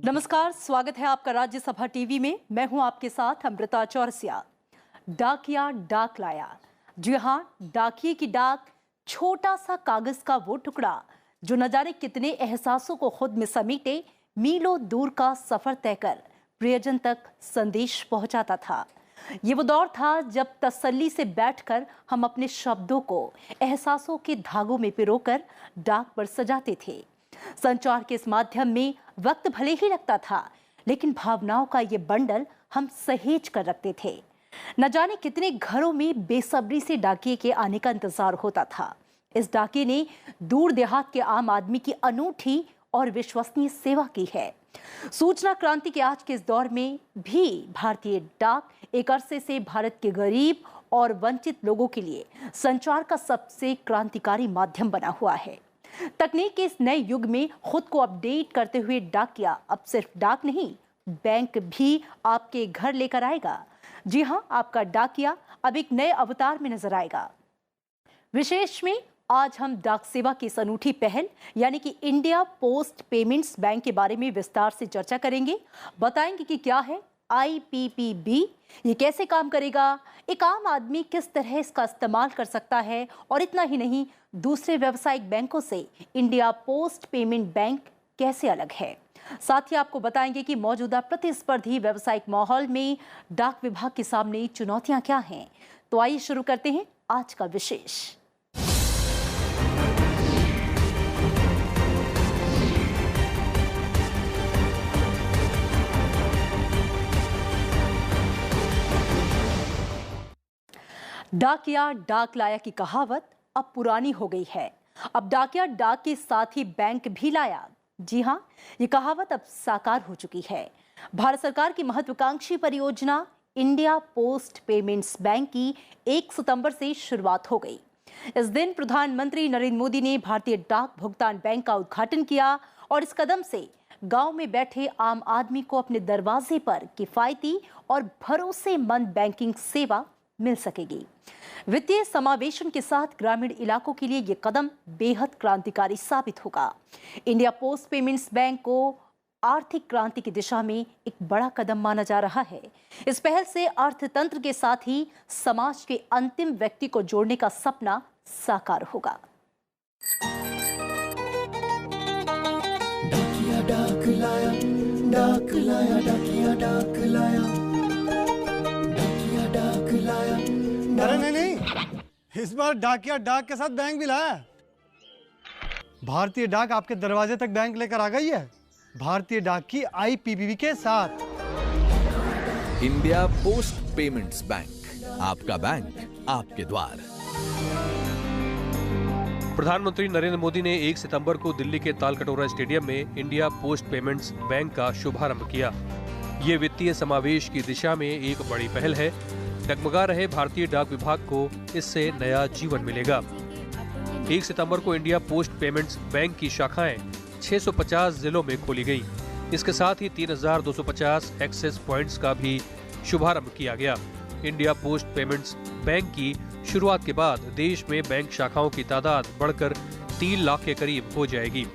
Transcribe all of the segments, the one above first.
नमस्कार, स्वागत है आपका राज्यसभा टीवी में। मैं हूं आपके साथ अमृता चौरसिया। डाकिया डाक लाया। जी हां, डाकिए की डाक, छोटा सा कागज का वो टुकड़ा जो न जाने कितने एहसासों को खुद में समेटे मीलों दूर का सफर तय कर प्रियजन तक संदेश पहुंचाता था। ये वो दौर था जब तसल्ली से बैठकर हम अपने शब्दों को एहसासों के धागों में पिरोकर डाक पर सजाते थे। संचार के इस माध्यम में वक्त भले ही लगता था, लेकिन भावनाओं का ये बंडल हम सहेज कर रखते थे। न जाने कितने घरों में बेसब्री से डाकिये के आने का इंतजार होता था। इस डाकिये ने दूर देहात के आम आदमी की अनूठी और विश्वसनीय सेवा की है। सूचना क्रांति के आज के इस दौर में भी भारतीय डाक एक अरसे से भारत के गरीब और वंचित लोगों के लिए संचार का सबसे क्रांतिकारी माध्यम बना हुआ है। तकनीक के इस नए युग में खुद को अपडेट करते हुए डाकिया अब सिर्फ डाक नहीं, बैंक भी आपके घर लेकर आएगा। जी हां, आपका डाकिया अब एक नए अवतार में नजर आएगा। विशेष में आज हम डाक सेवा की इस अनूठी पहल यानी कि इंडिया पोस्ट पेमेंट्स बैंक के बारे में विस्तार से चर्चा करेंगे। बताएंगे कि क्या है IPPB, ये कैसे काम करेगा, एक आम आदमी किस तरह इसका इस्तेमाल कर सकता है, और इतना ही नहीं, दूसरे व्यावसायिक बैंकों से इंडिया पोस्ट पेमेंट बैंक कैसे अलग है। साथ ही आपको बताएंगे कि मौजूदा प्रतिस्पर्धी व्यावसायिक माहौल में डाक विभाग के सामने चुनौतियां क्या हैं। तो आइए शुरू करते हैं आज का विशेष। डाकिया डाक लाया की कहावत अब पुरानी हो गई है। अब डाकिया डाक के साथ ही बैंक भी लाया। जी हां, ये कहावत अब साकार हो चुकी है। भारत सरकार की महत्वाकांक्षी परियोजना इंडिया पोस्ट पेमेंट्स बैंक की 1 सितंबर से शुरुआत हो गई। इस दिन प्रधानमंत्री नरेंद्र मोदी ने भारतीय डाक भुगतान बैंक का उद्घाटन किया और इस कदम से गांव में बैठे आम आदमी को अपने दरवाजे पर किफायती और भरोसेमंद बैंकिंग सेवा मिल सकेगी। वित्तीय समावेशन के साथ ग्रामीण इलाकों के लिए ये कदम बेहद क्रांतिकारी साबित होगा। इंडिया पोस्ट पेमेंट्स बैंक को आर्थिक क्रांति की दिशा में एक बड़ा कदम माना जा रहा है। इस पहल से अर्थतंत्र के साथ ही समाज के अंतिम व्यक्ति को जोड़ने का सपना साकार होगा। डाकिया डाक लाया, डाक लाया, डाकिया डाक लाया, डाकिया डाक लाया। अरे नहीं, इस बार डाकिया डाक के साथ बैंक भी लाया। भारतीय डाक आपके दरवाजे तक बैंक लेकर आ गई है, भारतीय डाक की IPPB के साथ। इंडिया पोस्ट पेमेंट्स बैंक, आपका बैंक आपके द्वार। प्रधानमंत्री नरेंद्र मोदी ने 1 सितंबर को दिल्ली के तालकटोरा स्टेडियम में इंडिया पोस्ट पेमेंट्स बैंक का शुभारंभ किया। ये वित्तीय समावेश की दिशा में एक बड़ी पहल है। डगमगा रहे भारतीय डाक विभाग को इससे नया जीवन मिलेगा। 1 सितंबर को इंडिया पोस्ट पेमेंट्स बैंक की शाखाएं 650 जिलों में खोली गई। इसके साथ ही 3250 एक्सेस पॉइंट्स का भी शुभारंभ किया गया। इंडिया पोस्ट पेमेंट्स बैंक की शुरुआत के बाद देश में बैंक शाखाओं की तादाद बढ़कर 3 लाख के करीब हो जाएगी।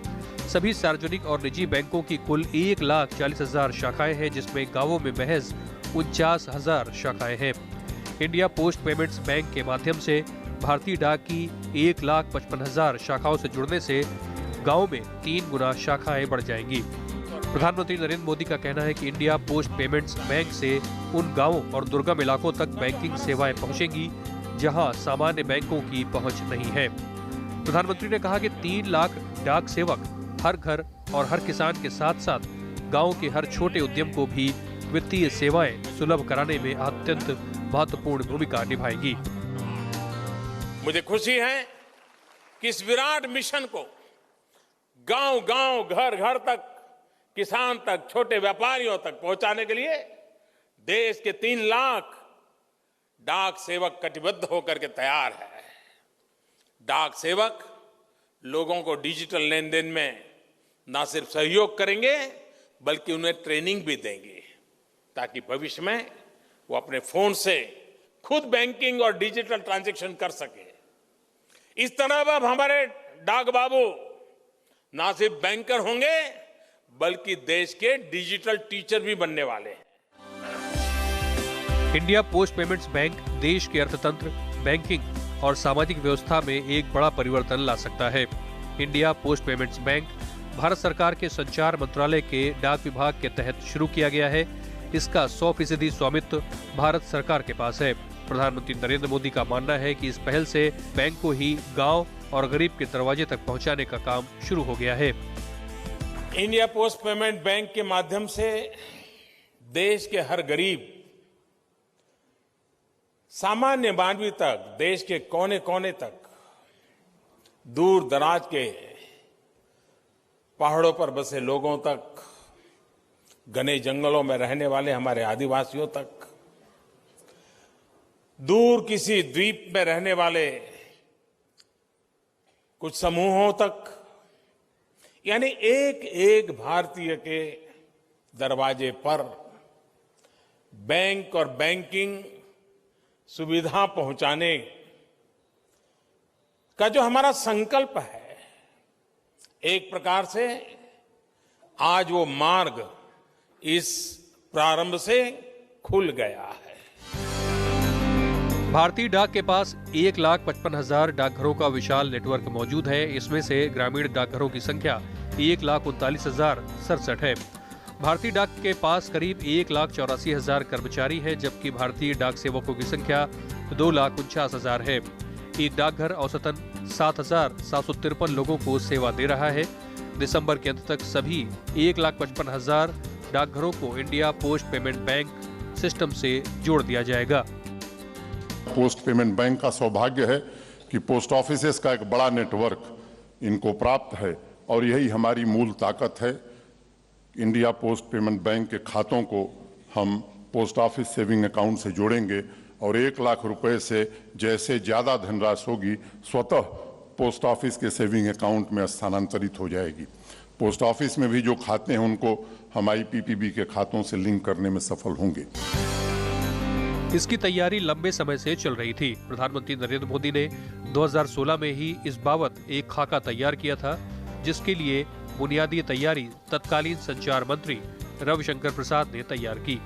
सभी सार्वजनिक और निजी बैंकों की कुल 1,40,000 शाखाएं हैं, जिसमें गांवों में महज 49,000 शाखाएं हैं। इंडिया पोस्ट पेमेंट्स बैंक के माध्यम से भारतीय डाक की 1,55,000 शाखाओं से जुड़ने से गांव में 3 गुना शाखाएं बढ़ जाएंगी। प्रधानमंत्री नरेंद्र मोदी का कहना है कि इंडिया पोस्ट पेमेंट्स बैंक से उन गांवों और दुर्गम इलाकों तक बैंकिंग सेवाएं पहुंचेंगी जहां सामान्य बैंकों की पहुंच नहीं है। प्रधानमंत्री ने कहा कि 3 लाख डाक सेवक हर घर और हर किसान के साथ साथ गाँव के हर छोटे उद्यम को भी वित्तीय सेवाएं सुलभ कराने में अत्यंत महत्वपूर्ण भूमिका निभाएगी। मुझे खुशी है कि इस विराट मिशन को गांव-गांव, घर-घर तक, किसान तक, छोटे व्यापारियों तक पहुंचाने के लिए देश के 3 लाख डाक सेवक कटिबद्ध होकर के तैयार है। डाक सेवक लोगों को डिजिटल लेन देन में न सिर्फ सहयोग करेंगे बल्कि उन्हें ट्रेनिंग भी देंगे ताकि भविष्य में वो अपने फोन से खुद बैंकिंग और डिजिटल ट्रांजैक्शन कर सके। इस तरह अब हमारे डाक बाबू ना सिर्फ बैंकर होंगे बल्कि देश के डिजिटल टीचर भी बनने वाले हैं। इंडिया पोस्ट पेमेंट्स बैंक देश के अर्थतंत्र, बैंकिंग और सामाजिक व्यवस्था में एक बड़ा परिवर्तन ला सकता है। India post payments bank Bharat सरकार के संचार मंत्रालय के डाक विभाग के तहत शुरू किया गया है। इसका 100% स्वामित्व भारत सरकार के पास है। प्रधानमंत्री नरेंद्र मोदी का मानना है कि इस पहल से बैंक को ही गांव और गरीब के दरवाजे तक पहुंचाने का काम शुरू हो गया है। इंडिया पोस्ट पेमेंट बैंक के माध्यम से देश के हर गरीब, सामान्य मानवी तक, देश के कोने कोने तक, दूर दराज के पहाड़ों पर बसे लोगों तक, घने जंगलों में रहने वाले हमारे आदिवासियों तक, दूर किसी द्वीप में रहने वाले कुछ समूहों तक, यानी एक एक भारतीय के दरवाजे पर बैंक और बैंकिंग सुविधा पहुंचाने का जो हमारा संकल्प है, एक प्रकार से आज वो मार्ग इस प्रारंभ से खुल गया है। भारतीय डाक के पास 1,55,000 डाकघरों का विशाल नेटवर्क मौजूद है। इसमें से ग्रामीण डाकघरों की संख्या 1,39,067 है। भारतीय डाक के पास करीब 1,84,000 कर्मचारी हैं, जबकि भारतीय डाक सेवकों की संख्या 2,49,000 है। एक डाकघर औसतन 7,753 लोगों को सेवा दे रहा है। दिसंबर के अंत तक सभी 1,55,000 डाकघरों को India post payment bank system से जोड़ दिया जाएगा। पोस्ट पेमेंट बैंक का सौभाग्य है कि पोस्ट ऑफिसेस का एक बड़ा नेटवर्क इनको प्राप्त है और यही हमारी मूल ताकत है। इंडिया पोस्ट पेमेंट बैंक के खातों को हम पोस्ट ऑफिस सेविंग अकाउंट से जोड़ेंगे और 1 लाख रुपए से जैसे ज़्यादा धनराशि होगी स्वतः पोस्ट ऑफिस के सेविंग अकाउंट में स्थानांतरित हो जाएगी। पोस्ट ऑफिस में भी जो खाते हैं उनको हम IPPB के खातों से लिंक करने में सफल होंगे। इसकी तैयारी लंबे समय से चल रही थी। प्रधानमंत्री नरेंद्र मोदी ने 2016 में ही इस बाबत एक खाका तैयार किया था, जिसके लिए बुनियादी तैयारी तत्कालीन संचार मंत्री रविशंकर प्रसाद ने तैयार की।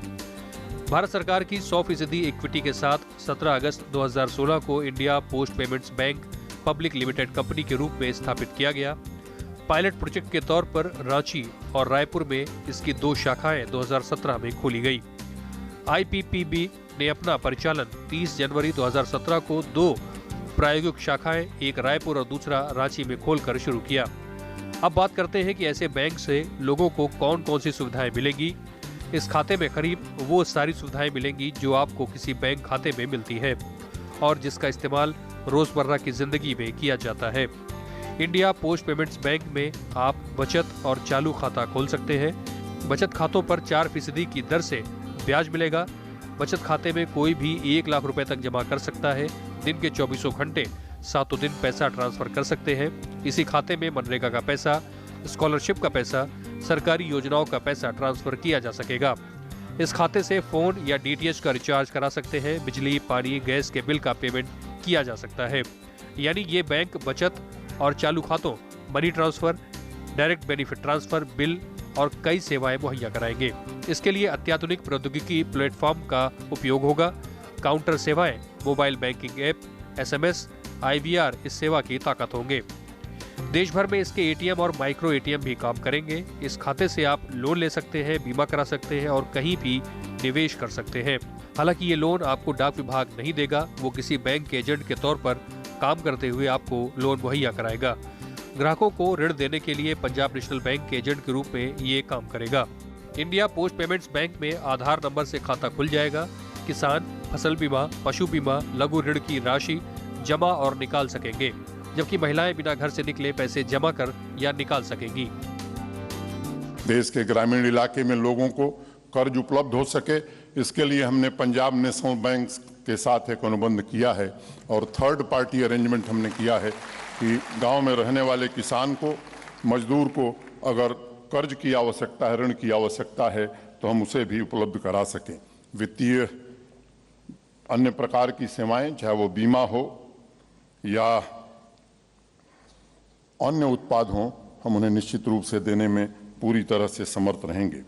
भारत सरकार की 100% इक्विटी के साथ 17 अगस्त 2016 को India post payments bank public limited company के रूप में स्थापित किया गया। पायलट प्रोजेक्ट के तौर पर रांची और रायपुर में इसकी 2 शाखाएं 2017 में खोली गई। IPPB ने अपना परिचालन 30 जनवरी 2017 को 2 प्रायोगिक शाखाएं, एक रायपुर और दूसरा रांची में खोलकर शुरू किया। अब बात करते हैं कि ऐसे बैंक से लोगों को कौन कौन सी सुविधाएं मिलेंगी। इस खाते में करीब वो सारी सुविधाएं मिलेंगी जो आपको किसी बैंक खाते में मिलती है और जिसका इस्तेमाल रोजमर्रा की जिंदगी में किया जाता है। इंडिया पोस्ट पेमेंट्स बैंक में आप बचत और चालू खाता खोल सकते हैं। बचत खातों पर 4% की दर से ब्याज मिलेगा। बचत खाते में कोई भी 1 लाख रुपए तक जमा कर सकता है। दिन के 24 घंटे 7 दिन पैसा ट्रांसफर कर सकते हैं। इसी खाते में मनरेगा का पैसा, स्कॉलरशिप का पैसा, सरकारी योजनाओं का पैसा ट्रांसफर किया जा सकेगा। इस खाते से फोन या DTH का रिचार्ज करा सकते हैं। बिजली, पानी, गैस के बिल का पेमेंट किया जा सकता है। यानी ये बैंक बचत और चालू खातों, money transfer, direct benefit transfer, bill और कई सेवाएं मुहैया कराएंगे। इसके लिए अत्याधुनिक प्रौद्योगिकी प्लेटफॉर्म का उपयोग होगा। काउंटर सेवाएं, mobile banking app, SMS, IVR इस सेवा की ताकत होंगे। देश भर में इसके ATM और माइक्रो ATM भी काम करेंगे। इस खाते से आप लोन ले सकते हैं, बीमा करा सकते हैं और कहीं भी निवेश कर सकते हैं। हालांकि ये लोन आपको डाक विभाग नहीं देगा, वो किसी बैंक के एजेंट के तौर पर काम करते हुए आपको लोन मुहैया कराएगा। ग्राहकों को ऋण देने के लिए पंजाब नेशनल बैंक के एजेंट के रूप में ये काम करेगा। इंडिया पोस्ट पेमेंट्स बैंक में आधार नंबर से खाता खुल जाएगा। किसान फसल बीमा, पशु बीमा, लघु ऋण की राशि जमा और निकाल सकेंगे, जबकि महिलाएं बिना घर से निकले पैसे जमा कर या निकाल सकेंगी। देश के ग्रामीण इलाके में लोगों को कर्ज उपलब्ध हो सके, इसके लिए हमने पंजाब नेशनल बैंक के साथ एक अनुबंध किया है और थर्ड पार्टी अरेंजमेंट हमने किया है कि गांव में रहने वाले किसान को, मजदूर को अगर कर्ज की आवश्यकता है, ऋण की आवश्यकता है तो हम उसे भी उपलब्ध करा सकें। वित्तीय अन्य प्रकार की सेवाएं, चाहे वो बीमा हो या अन्य उत्पाद हों, हम उन्हें निश्चित रूप से देने में पूरी तरह से समर्थ रहेंगे।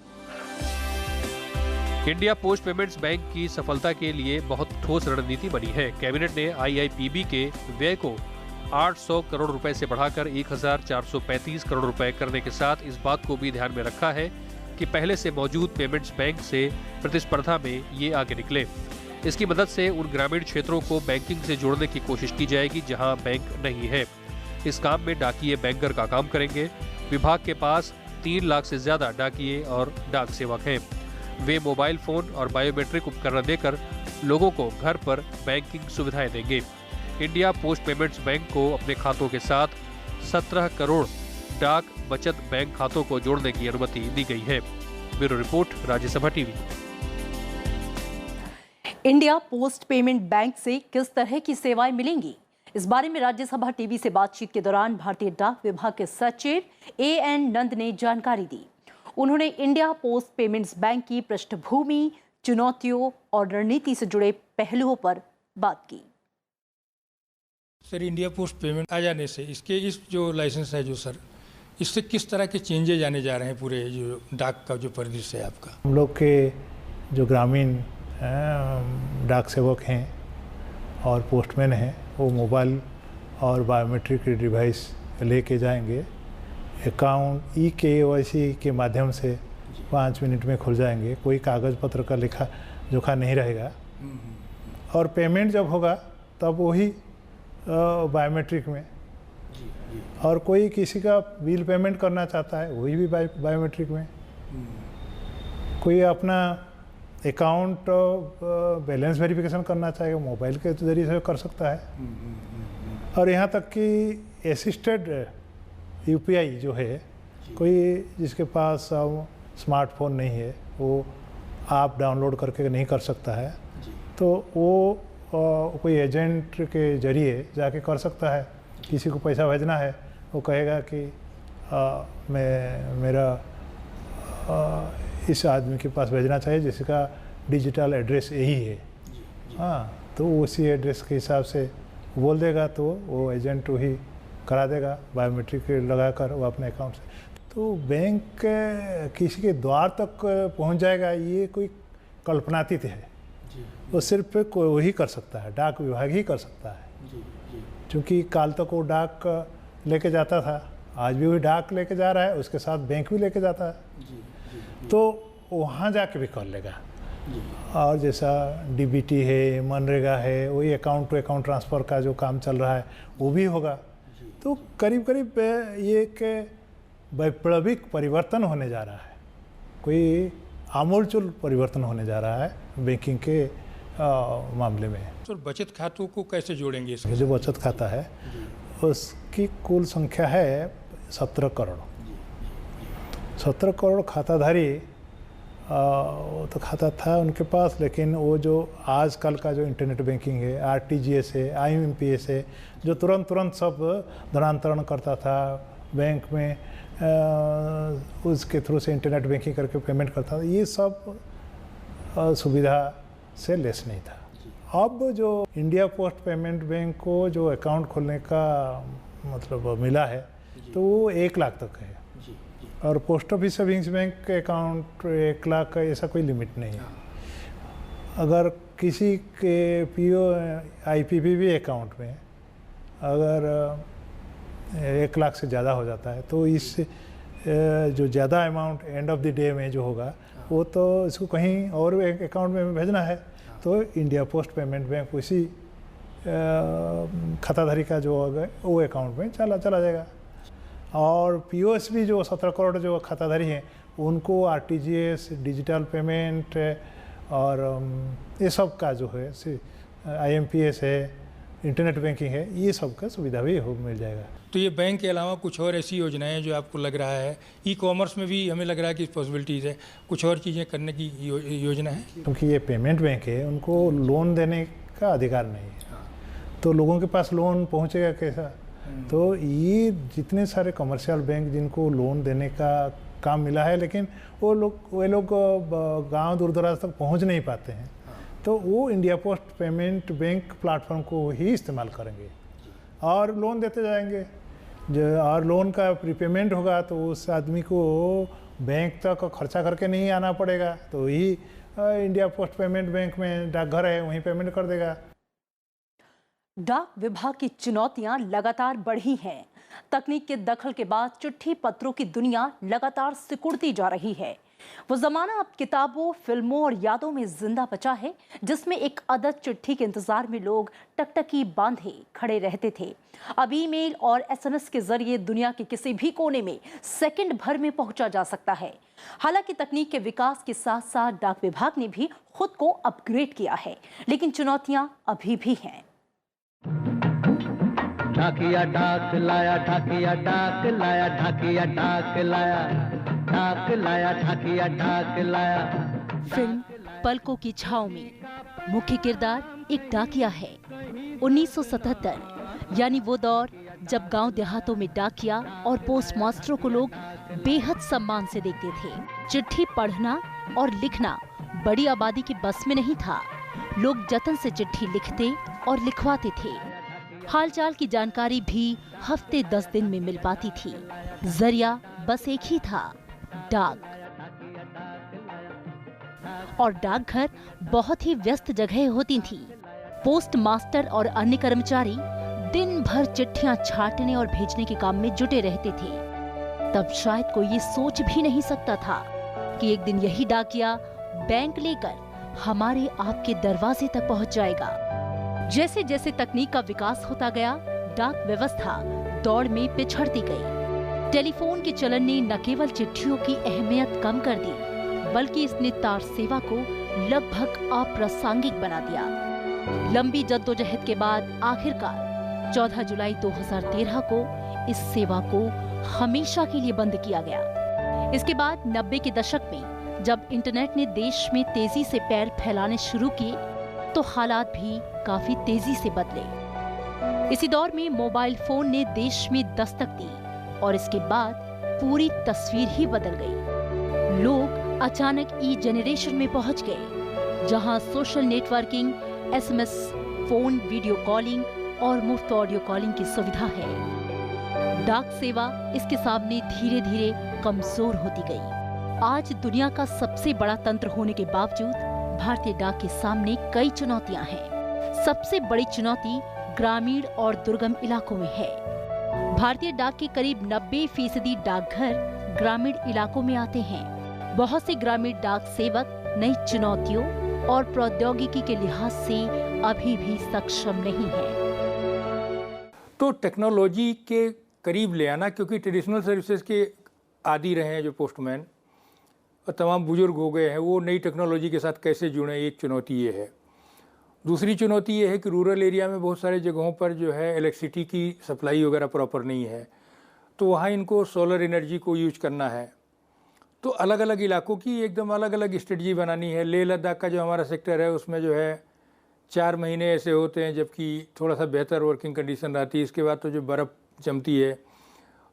इंडिया पोस्ट पेमेंट्स बैंक की सफलता के लिए बहुत ठोस रणनीति बनी है। कैबिनेट ने आईआईपीबी के व्यय को 800 करोड़ रुपए से बढ़ाकर 1435 करोड़ रुपए करने के साथ इस बात को भी ध्यान में रखा है कि पहले से मौजूद पेमेंट्स बैंक से प्रतिस्पर्धा में ये आगे निकले। इसकी मदद से उन ग्रामीण क्षेत्रों को बैंकिंग से जोड़ने की कोशिश की जाएगी जहां बैंक नहीं है। इस काम में डाकिये बैंकर का काम करेंगे। विभाग के पास 3 लाख से ज्यादा डाकिये और डाक सेवक हैं। वे मोबाइल फोन और बायोमेट्रिक उपकरण देकर लोगों को घर पर बैंकिंग सुविधाएं देंगे। इंडिया पोस्ट पेमेंट्स बैंक को अपने खातों के साथ 17 करोड़ डाक बचत बैंक खातों को जोड़ने की अनुमति दी गई है। Bureau report, Rajya Sabha TV. India post payment bank से किस तरह की सेवाएं मिलेंगी, इस बारे में राज्यसभा टीवी से बातचीत के दौरान भारतीय डाक विभाग के सचिव एएन नंद ने जानकारी दी। उन्होंने इंडिया पोस्ट पेमेंट्स बैंक की पृष्ठभूमि, चुनौतियों और रणनीति से जुड़े पहलुओं पर बात की। सर, इंडिया पोस्ट पेमेंट आ जाने से इस जो लाइसेंस है सर, इससे किस तरह के चेंजेज आने जा रहे हैं पूरे जो डाक का जो परिदृश्य है आपका? हम लोग के जो ग्रामीण डाक सेवक हैं और पोस्टमैन हैं, वो मोबाइल और बायोमेट्रिक डिवाइस लेके जाएंगे। अकाउंट KYC के माध्यम से 5 मिनट में खुल जाएंगे। कोई कागज़ पत्र का लेखा जोखा नहीं रहेगा। और पेमेंट जब होगा तब वही बायोमेट्रिक में, और कोई किसी का बिल पेमेंट करना चाहता है वही भी बायोमेट्रिक में। कोई अपना अकाउंट बैलेंस वेरिफिकेशन करना चाहेगा मोबाइल के जरिए से कर सकता है। और यहाँ तक कि असिस्टेड UPI जो है, कोई जिसके पास स्मार्टफोन नहीं है वो आप डाउनलोड करके नहीं कर सकता है, तो वो कोई एजेंट के जरिए जाके कर सकता है। किसी को पैसा भेजना है, वो कहेगा कि मेरा इस आदमी के पास भेजना चाहिए जिसका डिजिटल एड्रेस यही है, हाँ, तो उसी एड्रेस के हिसाब से बोल देगा तो वो एजेंट वही करा देगा बायोमेट्रिक लगाकर वो अपने अकाउंट से। तो बैंक किसी के द्वार तक पहुंच जाएगा, ये कोई कल्पनातीत है। वो सिर्फ कोई वही कर सकता है, डाक विभाग ही कर सकता है। क्योंकि काल तक वो डाक लेके जाता था, आज भी वही डाक लेके जा रहा है, उसके साथ बैंक भी लेके जाता है। तो वहाँ जाके भी कर लेगा। और जैसा DBT है, मनरेगा है, वही अकाउंट टू अकाउंट ट्रांसफ़र का जो काम चल रहा है वो भी होगा। तो करीब करीब ये एक वैप्लविक परिवर्तन होने जा रहा है, कोई आमूलचूल परिवर्तन होने जा रहा है बैंकिंग के मामले में। सर, बचत खातों को कैसे जोड़ेंगे? जो बचत खाता है उसकी कुल संख्या है 17 करोड़। 17 करोड़ खाताधारी तो खाता था उनके पास, लेकिन वो जो आजकल का जो इंटरनेट बैंकिंग है, RTGS है, IMPS है, जो तुरंत सब धनांतरण करता था बैंक में, उसके थ्रू से इंटरनेट बैंकिंग करके पेमेंट करता था, ये सब सुविधा से लेस नहीं था। अब जो इंडिया पोस्ट पेमेंट बैंक को जो अकाउंट खोलने का मतलब मिला है, तो वो 1 लाख तक है। और पोस्ट ऑफिस सेविंग्स बैंक के अकाउंट 1 लाख का ऐसा कोई लिमिट नहीं है। अगर किसी के PO IPPB अकाउंट में अगर 1 लाख से ज़्यादा हो जाता है, तो इस जो ज़्यादा amount end of the day में जो होगा वो तो इसको कहीं और एक अकाउंट में भेजना है, तो इंडिया पोस्ट पेमेंट बैंक उसी खाताधारी का जो होगा वो अकाउंट में चला जाएगा। और POS भी जो 17 करोड़ जो खाताधारी हैं उनको RTGS, डिजिटल पेमेंट और ये सब का जो है IMPS है, इंटरनेट बैंकिंग है, ये सब का सुविधा भी मिल जाएगा। तो ये बैंक के अलावा कुछ और ऐसी योजनाएं जो आपको लग रहा है, ई-कॉमर्स में भी हमें लग रहा है कि पॉसिबिलिटीज़ है, कुछ और चीज़ें करने की योजना है? क्योंकि ये पेमेंट बैंक है, उनको लोन देने का अधिकार नहीं है, तो लोगों के पास लोन पहुंचेगा कैसा? तो ये जितने सारे कमर्शियल बैंक जिनको लोन देने का काम मिला है, लेकिन वो लोग गांव दूर दराज तक पहुंच नहीं पाते हैं, तो वो India post payment bank platform को ही इस्तेमाल करेंगे और लोन देते जाएंगे। जो और लोन का प्रीपेमेंट होगा तो उस आदमी को बैंक तक खर्चा करके नहीं आना पड़ेगा, तो यही इंडिया पोस्ट पेमेंट बैंक में डाकघर है वहीं पेमेंट कर देगा। डाक विभाग की चुनौतियां लगातार बढ़ी हैं। तकनीक के दखल के बाद चिट्ठी पत्रों की दुनिया लगातार सिकुड़ती जा रही है। वो जमाना अब किताबों, फिल्मों और यादों में जिंदा बचा है, जिसमें एक अदद चिट्ठी के इंतजार में लोग टकटकी बांधे खड़े रहते थे। अब ईमेल और एसएमएस के जरिए दुनिया के किसी भी कोने में सेकंड भर में पहुंचा जा सकता है। हालांकि तकनीक के विकास के साथ साथ डाक विभाग ने भी खुद को अपग्रेड किया है, लेकिन चुनौतियां अभी भी हैं। ढाकिया डाक लाया, ढाकिया डाक लाया, ढाकिया डाक लाया, डाक लाया, ढाकिया डाक लाया। फिल्म पलकों की छाव में मुख्य किरदार एक डाकिया है। 1977 यानी वो दौर जब गांव देहातों में डाकिया और पोस्ट मास्टरों को लोग बेहद सम्मान से देखते थे। चिट्ठी पढ़ना और लिखना बड़ी आबादी की बस में नहीं था। लोग जतन से चिट्ठी लिखते और लिखवाते थे। हालचाल की जानकारी भी हफ्ते 10 दिन में मिल पाती थी। जरिया बस एक ही था, डाक। और डाकघर बहुत ही व्यस्त जगह होती थी। पोस्ट मास्टर और अन्य कर्मचारी दिन भर चिट्ठियां छांटने और भेजने के काम में जुटे रहते थे। तब शायद कोई ये सोच भी नहीं सकता था कि एक दिन यही डाकिया बैंक लेकर हमारे आपके दरवाजे तक पहुंच जाएगा। जैसे जैसे तकनीक का विकास होता गया, डाक व्यवस्था दौड़ में पिछड़ती गई। टेलीफोन के चलन ने न केवल चिट्ठियों की अहमियत कम कर दी, बल्कि इसने तार सेवा को लगभग अप्रासंगिक बना दिया। लंबी जद्दोजहद के बाद आखिरकार 14 जुलाई 2013 को इस सेवा को हमेशा के लिए बंद किया गया। इसके बाद 90 के दशक में जब इंटरनेट ने देश में तेजी से पैर फैलाने शुरू किए, तो हालात भी काफी तेजी से बदले। इसी दौर में मोबाइल फोन ने देश में दस्तक दी और इसके बाद पूरी तस्वीर ही बदल गई। लोग अचानक ई जनरेशन में पहुंच गए, जहां social networking, SMS, phone, video calling और मुफ्त ऑडियो कॉलिंग की सुविधा है। डाक सेवा इसके सामने धीरे धीरे कमजोर होती गई। आज दुनिया का सबसे बड़ा तंत्र होने के बावजूद भारतीय डाक के सामने कई चुनौतियां हैं। सबसे बड़ी चुनौती ग्रामीण और दुर्गम इलाकों में है। भारतीय डाक के करीब 90% डाकघर ग्रामीण इलाकों में आते हैं। बहुत से ग्रामीण डाक सेवक नई चुनौतियों और प्रौद्योगिकी के लिहाज से अभी भी सक्षम नहीं है। तो टेक्नोलॉजी के करीब ले आना, क्योंकि ट्रेडिशनल सर्विसेज के आदी रहे हैं जो पोस्टमैन और तमाम बुजुर्ग हो गए हैं, वो नई टेक्नोलॉजी के साथ कैसे जुड़े, एक चुनौती ये है। दूसरी चुनौती ये है कि रूरल एरिया में बहुत सारे जगहों पर जो है इलेक्ट्रिसिटी की सप्लाई वगैरह प्रॉपर नहीं है, तो वहाँ इनको सोलर एनर्जी को यूज करना है। तो अलग अलग इलाकों की एकदम अलग अलग स्ट्रेटजी बनानी है। लेह लद्दाख का जो हमारा सेक्टर है उसमें जो है 4 महीने ऐसे होते हैं जबकि थोड़ा सा बेहतर वर्किंग कंडीशन रहती है। इसके बाद तो जो बर्फ़ जमती है,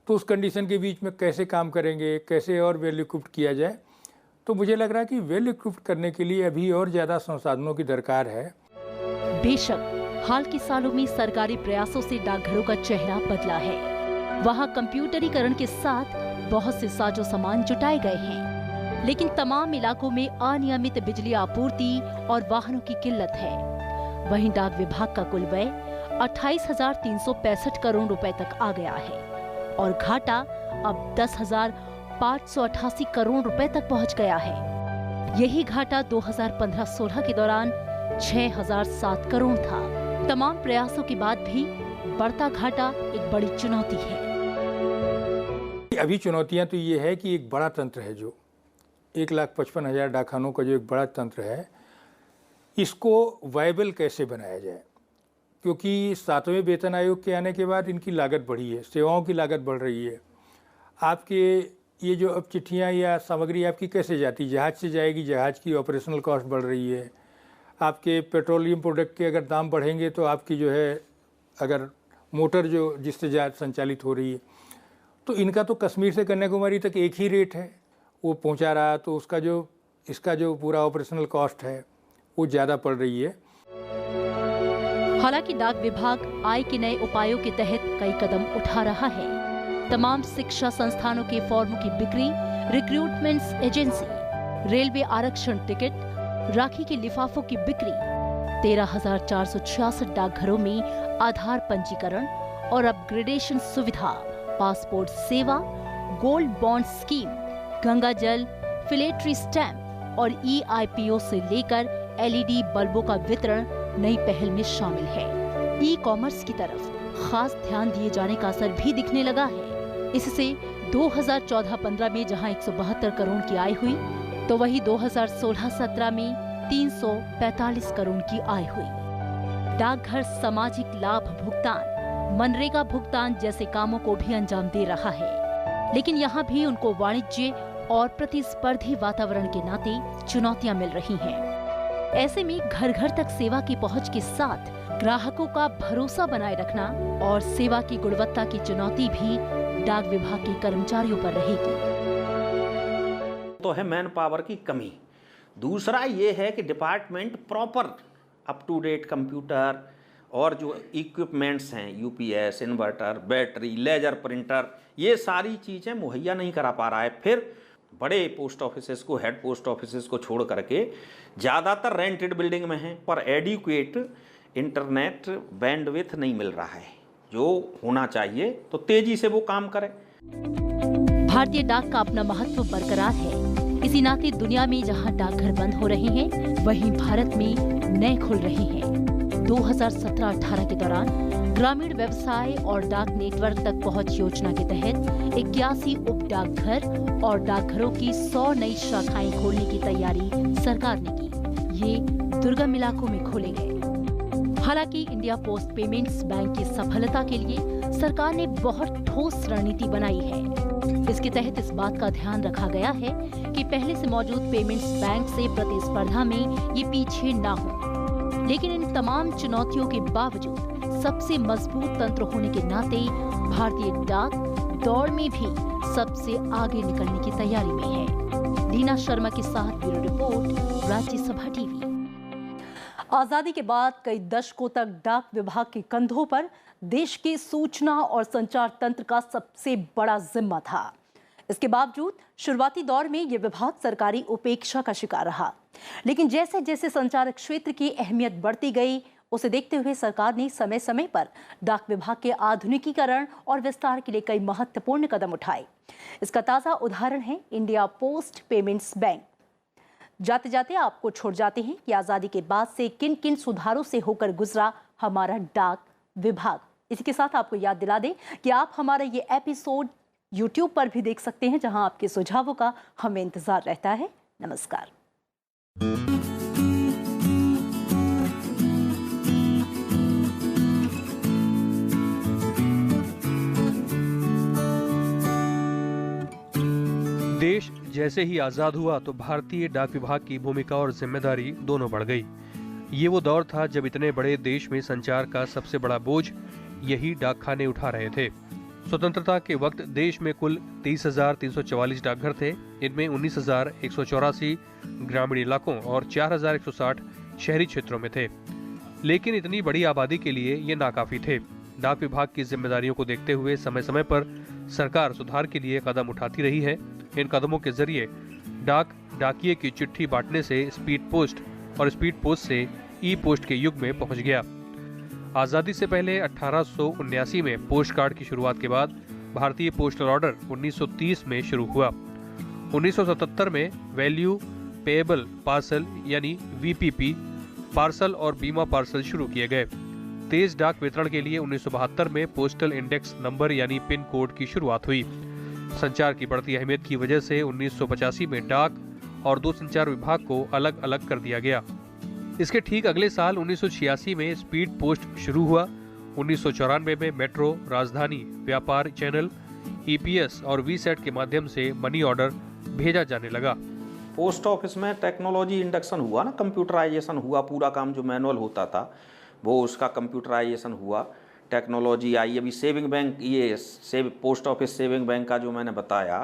तो उस कंडीशन के बीच में कैसे काम करेंगे, कैसे और वेल इक्विप्ड किया जाए। तो मुझे लग रहा है कि वेल इक्विप्ड करने के लिए अभी और ज़्यादा संसाधनों की दरकार है। बेशक हाल के सालों में सरकारी प्रयासों से डाकघरों का चेहरा बदला है। वहाँ कंप्यूटरीकरण के साथ बहुत से साजो सामान जुटाए गए हैं, लेकिन तमाम इलाकों में अनियमित बिजली आपूर्ति और वाहनों की किल्लत है। वहीं डाक विभाग का कुल व्यय 28,365 करोड़ रुपए तक आ गया है और घाटा अब 10,588 करोड़ रुपए तक पहुंच गया है। यही घाटा 2015-16 के दौरान 6,007 करोड़ था। तमाम प्रयासों के बाद भी बढ़ता घाटा एक बड़ी चुनौती है। अभी चुनौतियां तो ये है कि एक बड़ा तंत्र है, जो 1,55,000 डाकखानों का जो एक बड़ा तंत्र है, इसको वायबल कैसे बनाया जाए। क्योंकि 7वें वेतन आयोग के आने के बाद इनकी लागत बढ़ी है, सेवाओं की लागत बढ़ रही है। आपके ये जो अब चिट्ठियाँ या सामग्री आपकी कैसे जाती, जहाज़ से जाएगी, जहाज़ की ऑपरेशनल कॉस्ट बढ़ रही है। आपके पेट्रोलियम प्रोडक्ट के अगर दाम बढ़ेंगे तो आपकी जो है अगर मोटर जो जिससे संचालित हो रही है, तो इनका तो कश्मीर से कन्याकुमारी तक एक ही रेट है, वो पहुंचा रहा, तो उसका जो इसका जो पूरा ऑपरेशनल कॉस्ट है वो ज़्यादा पड़ रही है। हालांकि डाक विभाग आय के नए उपायों के तहत कई कदम उठा रहा है। तमाम शिक्षा संस्थानों के फॉर्मों की बिक्री, रिक्रूटमेंट्स एजेंसी, रेलवे आरक्षण टिकट, राखी के लिफाफों की बिक्री, 13,466 डाकघरों में आधार पंजीकरण और अपग्रेडेशन सुविधा, पासपोर्ट सेवा, गोल्ड बॉन्ड स्कीम, गंगा जल, फिलेटरी स्टैंप और EIPO से लेकर LED बल्बों का वितरण नई पहल में शामिल है। ई-कॉमर्स की तरफ खास ध्यान दिए जाने का असर भी दिखने लगा है। इससे 2014-15 में जहां 172 करोड़ की आय हुई, तो वही 2016-17 में 345 करोड़ की आय हुई। डाकघर सामाजिक लाभ भुगतान, मनरेगा भुगतान जैसे कामों को भी अंजाम दे रहा है, लेकिन यहाँ भी उनको वाणिज्य और प्रतिस्पर्धी वातावरण के नाते चुनौतियां मिल रही हैं। ऐसे में घर घर तक सेवा की पहुंच के साथ ग्राहकों का भरोसा बनाए रखना और सेवा की गुणवत्ता की चुनौती भी डाक विभाग के कर्मचारियों पर रहेगी। तो है मैन पावर की कमी। दूसरा ये है कि department proper up to date computer और जो इक्विपमेंट्स हैं, UPS, inverter, battery, laser printer, ये सारी चीज़ें मुहैया नहीं करा पा रहा है। फिर बड़े पोस्ट ऑफिसेस को, हेड पोस्ट ऑफिसेस को छोड़ करके ज़्यादातर रेंटेड बिल्डिंग में हैं, पर एडिक्वेट इंटरनेट बैंडविड्थ नहीं मिल रहा है। जो होना चाहिए तो तेजी से वो काम करे। भारतीय डाक का अपना महत्व बरकरार है। इसी नाते दुनिया में जहां डाकघर बंद हो रहे हैं, वहीं भारत में नए खुल रहे हैं। 2017-18 के दौरान ग्रामीण व्यवसाय और डाक नेटवर्क तक पहुंच योजना के तहत 81 उप डाकघर और डाकघरों की 100 नई शाखाएं खोलने की तैयारी सरकार ने की। ये दुर्गम इलाकों में खोले गए। हालांकि इंडिया पोस्ट पेमेंट्स बैंक की सफलता के लिए सरकार ने बहुत ठोस रणनीति बनाई है। इसके तहत इस बात का ध्यान रखा गया है कि पहले से मौजूद पेमेंट्स बैंक से प्रतिस्पर्धा में ये पीछे ना हो। लेकिन इन तमाम चुनौतियों के बावजूद सबसे मजबूत तंत्र होने के नाते भारतीय डाक दौड़ में भी सबसे आगे निकलने की तैयारी में है। लीना शर्मा के साथ ब्यूरो रिपोर्ट, राज्यसभा टीवी। आजादी के बाद कई दशकों तक डाक विभाग के कंधों पर देश के सूचना और संचार तंत्र का सबसे बड़ा जिम्मा था। इसके बावजूद शुरुआती दौर में यह विभाग सरकारी उपेक्षा का शिकार रहा। लेकिन जैसे जैसे संचार क्षेत्र की अहमियत बढ़ती गई, उसे देखते हुए सरकार ने समय समय पर डाक विभाग के आधुनिकीकरण और विस्तार के लिए कई महत्वपूर्ण कदम उठाए। इसका ताजा उदाहरण है इंडिया पोस्ट पेमेंट्स बैंक। जाते जाते आपको छोड़ जाते हैं कि आजादी के बाद से किन किन सुधारों से होकर गुजरा हमारा डाक विभाग। इसी के साथ आपको याद दिला दें कि आप हमारा ये एपिसोड YouTube पर भी देख सकते हैं, जहां आपके सुझावों का हमें इंतजार रहता है। नमस्कार। देश जैसे ही आजाद हुआ तो भारतीय डाक विभाग की भूमिका और जिम्मेदारी दोनों बढ़ गई। ये वो दौर था जब इतने बड़े देश में संचार का सबसे बड़ा बोझ यही डाकखाने उठा रहे थे। स्वतंत्रता के वक्त देश में कुल 30,344 डाकघर थे। इनमें 19,184 ग्रामीण इलाकों और 4,160 शहरी क्षेत्रों में थे। लेकिन इतनी बड़ी आबादी के लिए ये नाकाफी थे। डाक विभाग की जिम्मेदारियों को देखते हुए समय समय पर सरकार सुधार के लिए कदम उठाती रही है। इन कदमों के जरिए डाकिये की चिट्ठी बांटने से स्पीड पोस्ट और स्पीड पोस्ट से ई पोस्ट के युग में पहुंच गया। आजादी से पहले 1879 में पोस्ट कार्ड की शुरुआत के बाद भारतीय पोस्टल ऑर्डर 1930 में शुरू हुआ। 1977 में वैल्यू पेएबल पार्सल यानी VPP पार्सल और बीमा पार्सल शुरू किए गए। तेज डाक वितरण के लिए 1972 में पोस्टल इंडेक्स नंबर यानी पिन कोड की शुरुआत हुई। संचार की बढ़ती अहमियत की वजह से 1985 में डाक और दूरसंचार विभाग को अलग अलग कर दिया गया। इसके ठीक अगले साल 1986 में स्पीड पोस्ट शुरू हुआ। 1994 में मेट्रो, राजधानी, व्यापार चैनल, EPS और VSAT के माध्यम से मनी ऑर्डर भेजा जाने लगा। पोस्ट ऑफिस में टेक्नोलॉजी इंडक्शन हुआ ना, कंप्यूटराइजेशन हुआ। पूरा काम जो मैनुअल होता था वो उसका कंप्यूटराइजेशन हुआ, टेक्नोलॉजी आई। अभी सेविंग बैंक, ये पोस्ट ऑफिस सेविंग बैंक का जो मैंने बताया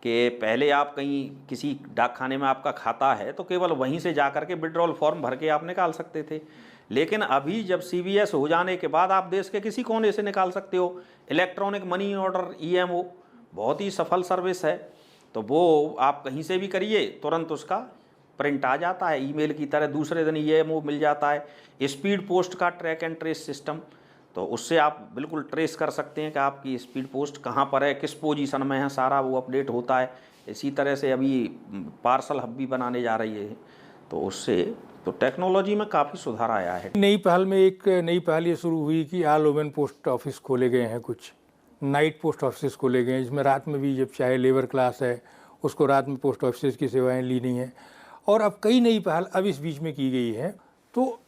कि पहले आप कहीं किसी डाकखाने में आपका खाता है तो केवल वहीं से जा कर के विड्रॉल फॉर्म भर के आप निकाल सकते थे। लेकिन अभी जब CBS हो जाने के बाद आप देश के किसी कोने से निकाल सकते हो। इलेक्ट्रॉनिक मनी ऑर्डर EMO बहुत ही सफल सर्विस है, तो वो आप कहीं से भी करिए, तुरंत उसका प्रिंट आ जाता है ईमेल की तरह, दूसरे दिन EMO मिल जाता है। स्पीड पोस्ट का ट्रैक एंड ट्रेस सिस्टम, तो उससे आप बिल्कुल ट्रेस कर सकते हैं कि आपकी स्पीड पोस्ट कहाँ पर है, किस पोजीशन में है, सारा वो अपडेट होता है। इसी तरह से अभी पार्सल हब भी बनाने जा रही है, तो उससे तो टेक्नोलॉजी में काफ़ी सुधार आया है। नई पहल में एक नई पहल ये शुरू हुई कि ऑल वुमेन पोस्ट ऑफिस खोले गए हैं, कुछ नाइट पोस्ट ऑफिस खोले गए हैं, जिसमें रात में भी जब चाहे लेबर क्लास है उसको रात में पोस्ट ऑफिस की सेवाएं लेनी है। और अब कई नई पहल अब इस बीच में की गई है। तो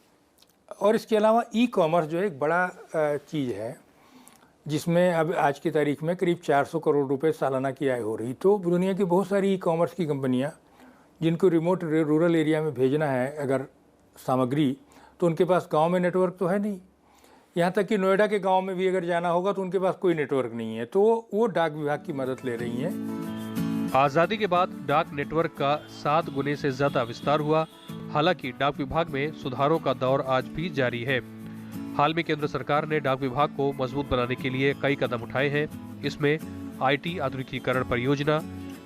और इसके अलावा ई-कॉमर्स जो है एक बड़ा चीज़ है, जिसमें अब आज की तारीख में करीब 400 करोड़ रुपए सालाना की आय हो रही। तो दुनिया की बहुत सारी ई-कॉमर्स की कंपनियां जिनको रिमोट रूरल एरिया में भेजना है अगर सामग्री, तो उनके पास गांव में नेटवर्क तो है नहीं। यहाँ तक कि नोएडा के गांव में भी अगर जाना होगा तो उनके पास कोई नेटवर्क नहीं है, तो वो डाक विभाग की मदद ले रही हैं। आजादी के बाद डाक नेटवर्क का 7 गुने से ज्यादा विस्तार हुआ। हालांकि डाक विभाग में सुधारों का दौर आज भी जारी है। हाल में केंद्र सरकार ने डाक विभाग को मजबूत बनाने के लिए कई कदम उठाए हैं। इसमें IT आधुनिकीकरण परियोजना,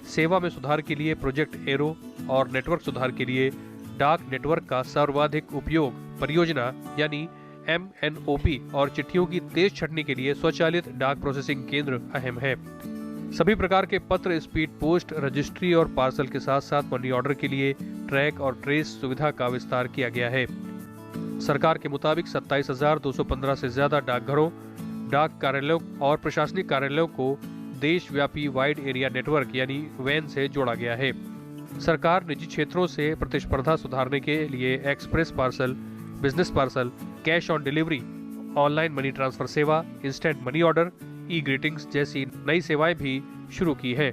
सेवा में सुधार के लिए प्रोजेक्ट एरो और नेटवर्क सुधार के लिए डाक नेटवर्क का सर्वाधिक उपयोग परियोजना यानी MNOP और चिट्ठियों की तेज छंटनी के लिए स्वचालित डाक प्रोसेसिंग केंद्र अहम है। सभी प्रकार के पत्र, स्पीड पोस्ट, रजिस्ट्री और पार्सल के साथ साथ मनी ऑर्डर के लिए ट्रैक और ट्रेस सुविधा का विस्तार किया गया है। सरकार के मुताबिक 27,215 से ज्यादा डाकघरों, डाक कार्यालयों और प्रशासनिक कार्यालयों को देशव्यापी वाइड एरिया नेटवर्क यानी वैन से जोड़ा गया है। सरकार निजी क्षेत्रों से प्रतिस्पर्धा सुधारने के लिए express parcel, business parcel, cash on delivery, online money transfer सेवा, इंस्टेंट मनी ऑर्डर, ई-ग्रीटिंग्स जैसी नई सेवाएं भी शुरू की है।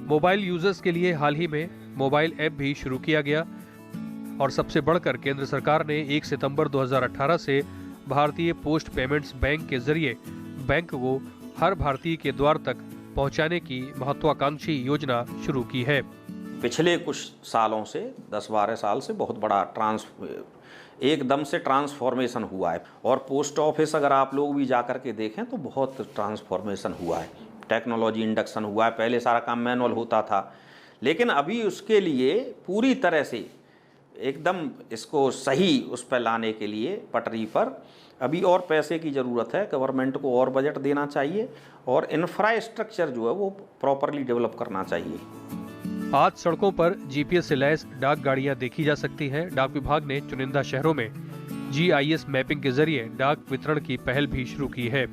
मोबाइल यूजर्स के लिए हाल ही में मोबाइल ऐप भी शुरू किया गया और सबसे बढ़कर केंद्र सरकार ने 1 सितंबर 2018 से भारतीय पोस्ट पेमेंट्स बैंक के जरिए बैंक को हर भारतीय के द्वार तक पहुंचाने की महत्वाकांक्षी योजना शुरू की है। पिछले कुछ सालों से 10-12 साल से बहुत बड़ा एकदम से ट्रांसफॉर्मेशन हुआ है। और पोस्ट ऑफिस अगर आप लोग भी जा कर के देखें तो बहुत ट्रांसफॉर्मेशन हुआ है, टेक्नोलॉजी इंडक्शन हुआ है। पहले सारा काम मैनुअल होता था, लेकिन अभी उसके लिए पूरी तरह से एकदम इसको सही उस पर लाने के लिए पटरी पर अभी और पैसे की ज़रूरत है। गवर्नमेंट को और बजट देना चाहिए और इंफ्रास्ट्रक्चर जो है वो प्रॉपरली डेवलप करना चाहिए। आज सड़कों पर GPS से लैस डाक गाड़ियां देखी जा सकती हैं। डाक विभाग ने चुनिंदा शहरों में GIS मैपिंग के जरिए डाक वितरण की पहल भी शुरू की है।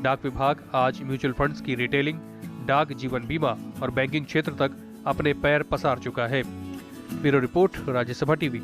डाक विभाग आज म्यूचुअल फंड्स की रिटेलिंग, डाक जीवन बीमा और बैंकिंग क्षेत्र तक अपने पैर पसार चुका है। Bureau report, Rajya Sabha TV.